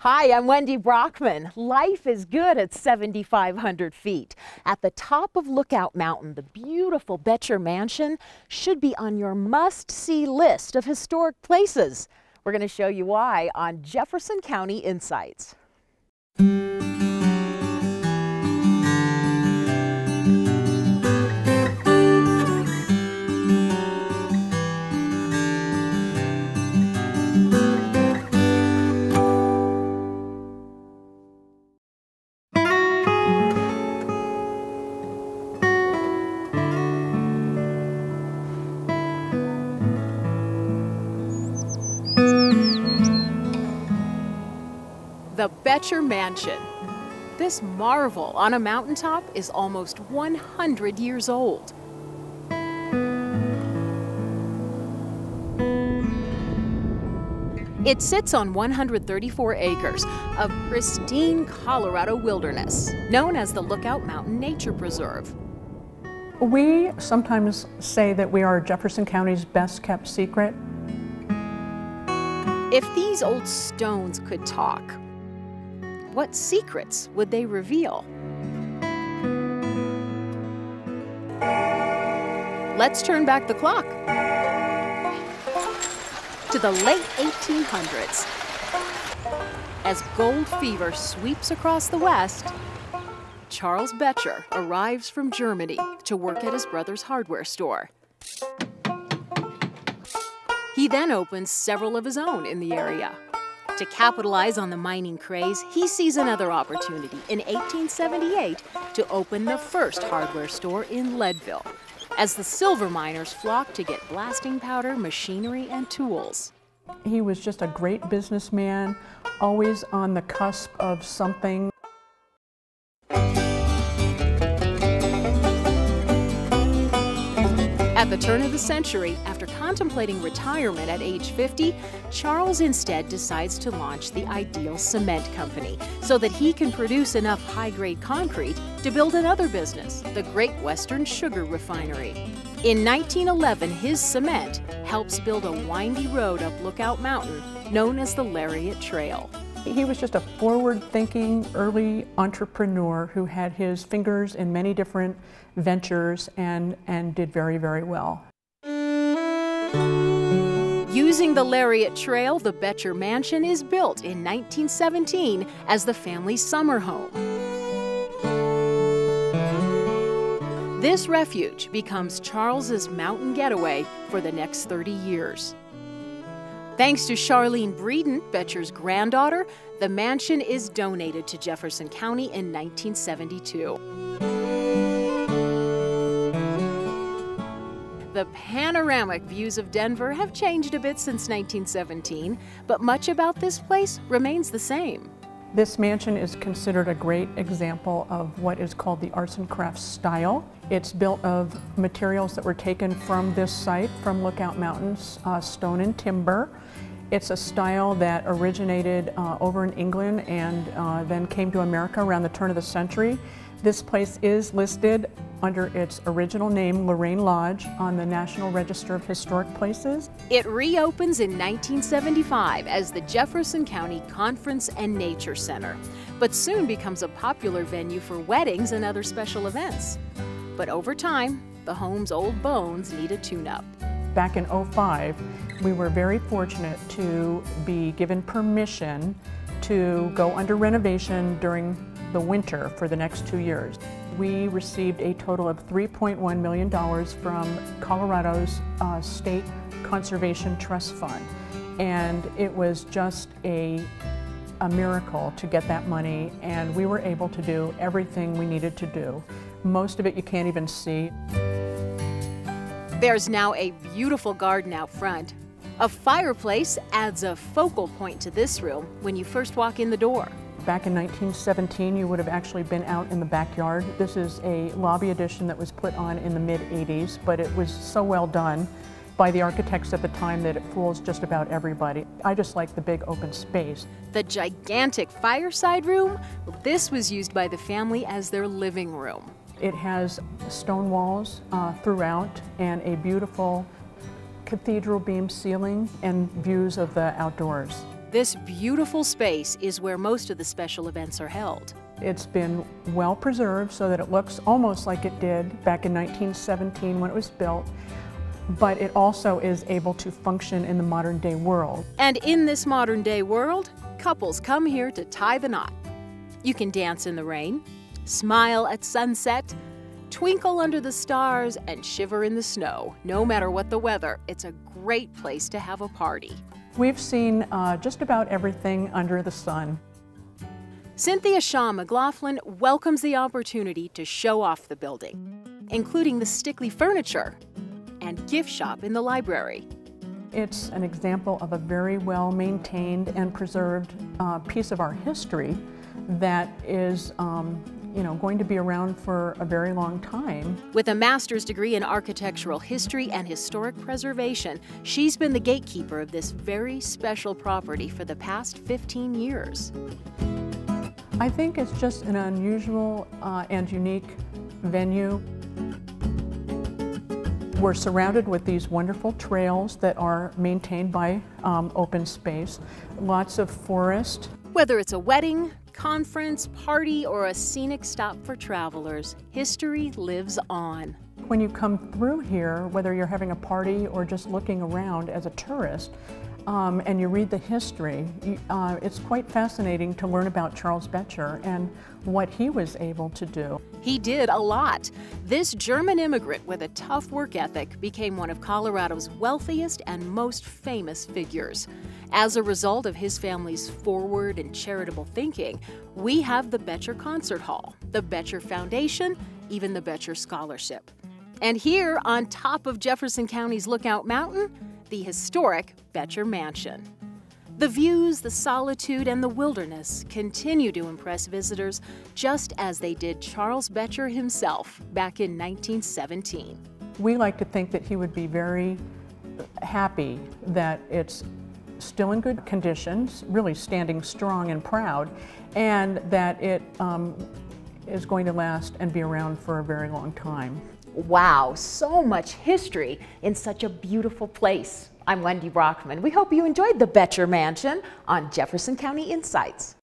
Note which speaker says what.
Speaker 1: Hi, I'm Wendy Brockman. Life is good at 7,500 feet. At the top of Lookout Mountain, the beautiful Boettcher Mansion should be on your must-see list of historic places. We're going to show you why on Jefferson County Insights. The Boettcher Mansion. This marvel on a mountaintop is almost 100 years old. It sits on 134 acres of pristine Colorado wilderness, known as the Lookout Mountain Nature Preserve.
Speaker 2: We sometimes say that we are Jefferson County's best kept secret.
Speaker 1: If these old stones could talk, what secrets would they reveal? Let's turn back the clock to the late 1800s. As gold fever sweeps across the West, Charles Boettcher arrives from Germany to work at his brother's hardware store. He then opens several of his own in the area. To capitalize on the mining craze, he sees another opportunity in 1878 to open the first hardware store in Leadville, as the silver miners flocked to get blasting powder, machinery, and tools.
Speaker 2: He was just a great businessman, always on the cusp of something.
Speaker 1: At the turn of the century, after contemplating retirement at age 50, Charles instead decides to launch the Ideal Cement Company so that he can produce enough high-grade concrete to build another business, the Great Western Sugar Refinery. In 1911, his cement helps build a windy road up Lookout Mountain known as the Lariat Trail.
Speaker 2: He was just a forward-thinking early entrepreneur who had his fingers in many different ventures and did very, very well.
Speaker 1: Using the Lariat Trail, the Boettcher Mansion is built in 1917 as the family's summer home. This refuge becomes Charles's mountain getaway for the next 30 years. Thanks to Charlene Breeden, Boettcher's granddaughter, the mansion is donated to Jefferson County in 1972. The panoramic views of Denver have changed a bit since 1917, but much about this place remains the same.
Speaker 2: This mansion is considered a great example of what is called the arts and crafts style. It's built of materials that were taken from this site, from Lookout Mountains, stone and timber. It's a style that originated over in England and then came to America around the turn of the century. This place is listed under its original name, Lorraine Lodge, on the National Register of Historic Places.
Speaker 1: It reopens in 1975 as the Jefferson County Conference and Nature Center, but soon becomes a popular venue for weddings and other special events. But over time, the home's old bones need a tune-up.
Speaker 2: Back in '05, we were very fortunate to be given permission to go under renovation during the winter for the next 2 years. We received a total of $3.1 million from Colorado's State Conservation Trust Fund. And it was just a miracle to get that money, and we were able to do everything we needed to do. Most of it you can't even see.
Speaker 1: There's now a beautiful garden out front. A fireplace adds a focal point to this room when you first walk in the door.
Speaker 2: Back in 1917, you would have actually been out in the backyard. This is a lobby addition that was put on in the mid-'80s, but it was so well done by the architects at the time that it fools just about everybody. I just like the big open space.
Speaker 1: The gigantic fireside room, this was used by the family as their living room.
Speaker 2: It has stone walls throughout and a beautiful cathedral beam ceiling and views of the outdoors.
Speaker 1: This beautiful space is where most of the special events are held.
Speaker 2: It's been well preserved so that it looks almost like it did back in 1917 when it was built, but it also is able to function in the modern day world.
Speaker 1: And in this modern day world, couples come here to tie the knot. You can dance in the rain, smile at sunset, twinkle under the stars, and shiver in the snow. No matter what the weather, it's a great place to have a party.
Speaker 2: We've seen just about everything under the sun.
Speaker 1: Cynthia Shaw McLaughlin welcomes the opportunity to show off the building, including the Stickley furniture and gift shop in the library.
Speaker 2: It's an example of a very well maintained and preserved piece of our history that is going to be around for a very long time.
Speaker 1: With a master's degree in architectural history and historic preservation, she's been the gatekeeper of this very special property for the past 15 years.
Speaker 2: I think it's just an unusual and unique venue. We're surrounded with these wonderful trails that are maintained by open space, lots of forest.
Speaker 1: Whether it's a wedding, conference, party, or a scenic stop for travelers, history lives on.
Speaker 2: When you come through here, whether you're having a party or just looking around as a tourist, and you read the history, it's quite fascinating to learn about Charles Boettcher and what he was able to do.
Speaker 1: He did a lot. This German immigrant with a tough work ethic became one of Colorado's wealthiest and most famous figures. As a result of his family's forward and charitable thinking, we have the Boettcher Concert Hall, the Boettcher Foundation, even the Boettcher Scholarship. And here, on top of Jefferson County's Lookout Mountain, the historic Boettcher Mansion. The views, the solitude, and the wilderness continue to impress visitors just as they did Charles Boettcher himself back in 1917.
Speaker 2: We like to think that he would be very happy that it's still in good conditions, really standing strong and proud, and that it is going to last and be around for a very long time.
Speaker 1: Wow, so much history in such a beautiful place. I'm Wendy Brockman. We hope you enjoyed the Boettcher Mansion on Jefferson County Insights.